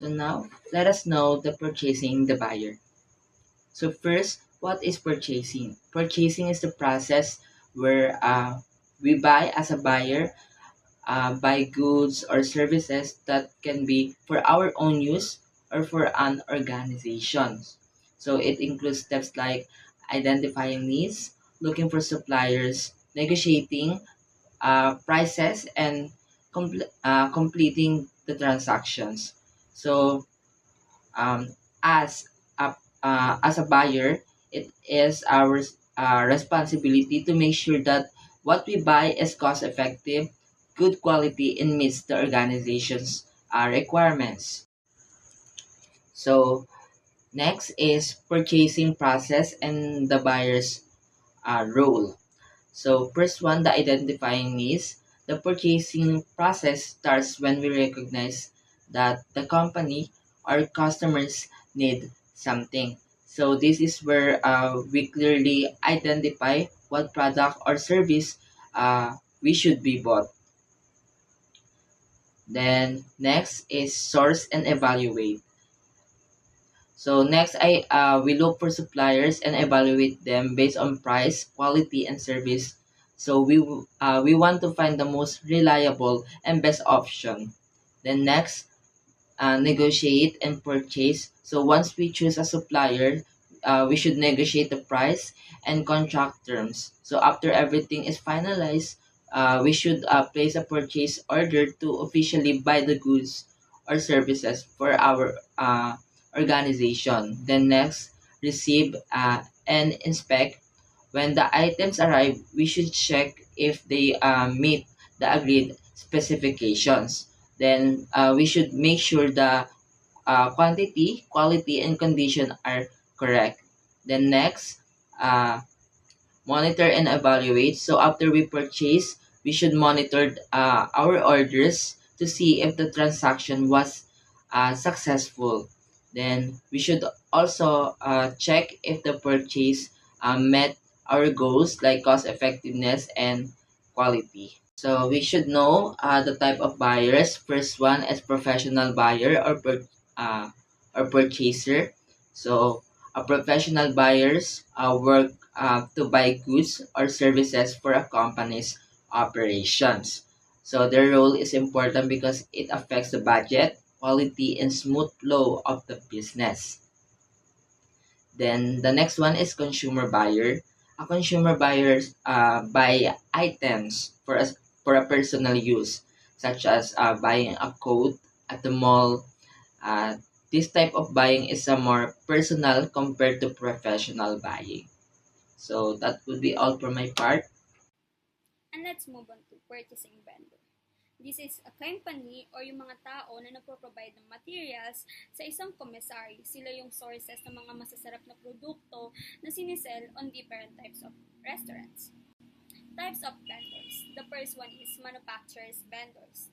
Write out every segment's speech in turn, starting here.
So now, let us know the purchasing the buyer. So first, what is purchasing? Purchasing is the process where we buy as a buyer, buy goods or services that can be for our own use or for an organization. So it includes steps like identifying needs, looking for suppliers, negotiating prices, and completing the transactions. So um, as as a buyer, it is our responsibility to make sure that what we buy is cost effective, good quality, and meets the organization's requirements. So next is purchasing process and the buyer's role. So first one, the identifying needs. The purchasing process starts when we recognize that the company or customers need something. So this is where we clearly identify what product or service we should be bought. Then next is source and evaluate. So next, we look for suppliers and evaluate them based on price, quality, and service. So we want to find the most reliable and best option. Then next, negotiate and purchase. So once we choose a supplier, we should negotiate the price and contract terms. So after everything is finalized, we should place a purchase order to officially buy the goods or services for our organization. Then next, receive and inspect. When the items arrive, we should check if they meet the agreed specifications. Then we should make sure the quantity, quality, and condition are correct. Then next, uh, monitor and evaluate. So after we purchase, we should monitor our orders to see if the transaction was successful. Then we should also check if the purchase met our goals like cost effectiveness and quality. So we should know the type of buyers. First one is professional buyer or purchaser. So professional buyers work to buy goods or services for a company's operations. So their role is important because it affects the budget, quality, and smooth flow of the business. Then the next one is consumer buyer. A consumer buyer buy items for a personal use, such as buying a coat at the mall. Uh, this type of buying is a more personal compared to professional buying. So that would be all for my part. And let's move on to purchasing vendor. This is a company or yung mga tao na nagpo-provide ng materials sa isang commissary. Sila yung sources ng mga masasarap na produkto na sinisell on different types of restaurants. Types of vendors. The first one is manufacturers vendors.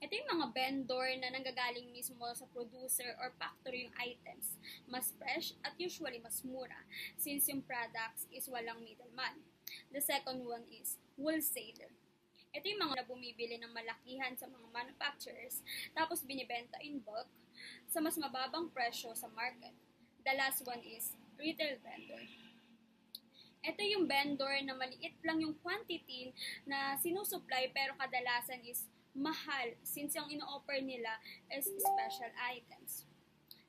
Ito yung mga vendor na nanggagaling mismo sa producer or factory yung items. Mas fresh at usually mas mura since yung products is walang middleman. The second one is wholesaler. Ito yung mga na bumibili ng malakihan sa mga manufacturers tapos binibenta in bulk sa mas mababang presyo sa market. The last one is retail vendor. Ito yung vendor na maliit lang yung quantity na sinusupply pero kadalasan is mahal since yung ino-offer nila is special items.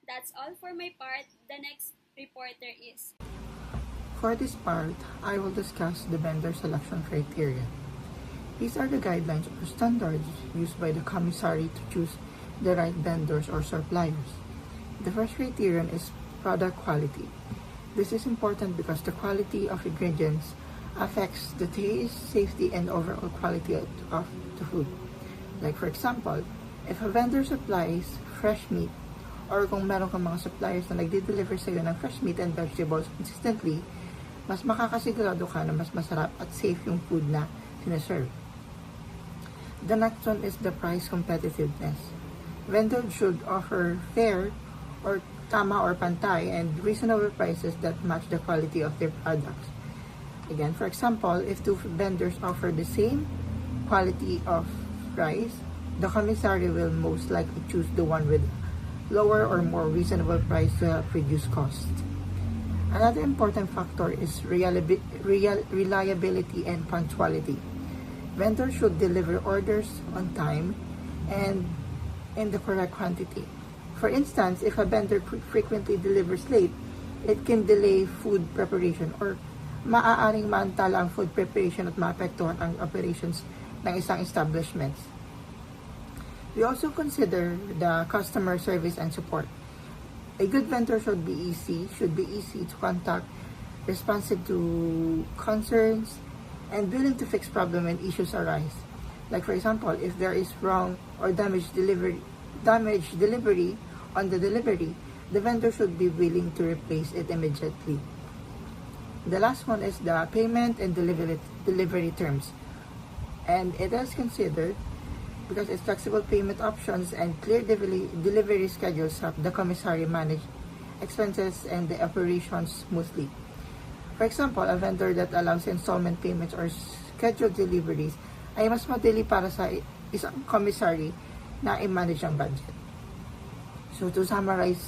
That's all for my part. The next reporter is... For this part, I will discuss the vendor selection criteria. These are the guidelines or standards used by the commissary to choose the right vendors or suppliers. The first criterion is product quality. This is important because the quality of ingredients affects the taste, safety, and overall quality of the food. Like for example, if a vendor supplies fresh meat, or kung meron kang mga suppliers na nagde-deliver sa iyo ng fresh meat and vegetables consistently, mas makakasigurado ka na mas masarap at safe yung food na sinaserve. The next one is the price competitiveness. Vendors should offer fair or tama or pantay and reasonable prices that match the quality of their products. Again, for example, if two vendors offer the same quality of price, the commissary will most likely choose the one with lower or more reasonable price to help reduce cost. Another important factor is reliability and punctuality. Vendors should deliver orders on time and in the correct quantity. For instance, if a vendor frequently delivers late, it can delay food preparation or maaaring maantala ang food preparation at maapektuhan ang operations ng isang establishments. We also consider the customer service and support. A good vendor should be easy to contact, responsive to concerns, and willing to fix problems when issues arise. Like for example, if there is wrong or damaged delivery on the delivery, the vendor should be willing to replace it immediately. The last one is the payment and delivery terms. And it is considered because its flexible payment options and clear delivery schedules help the commissary manage expenses and the operations smoothly. For example, a vendor that allows installment payments or scheduled deliveries ay mas madali para sa isang commissary na i-manage ang budget. So to summarize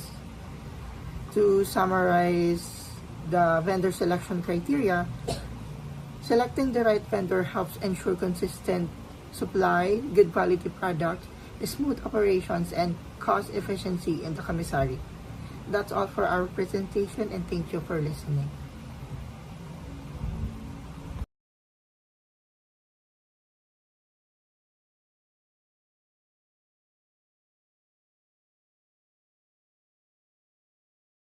the vendor selection criteria, selecting the right vendor helps ensure consistent supply, good quality product, smooth operations, and cost efficiency in the commissary. That's all for our presentation, and thank you for listening.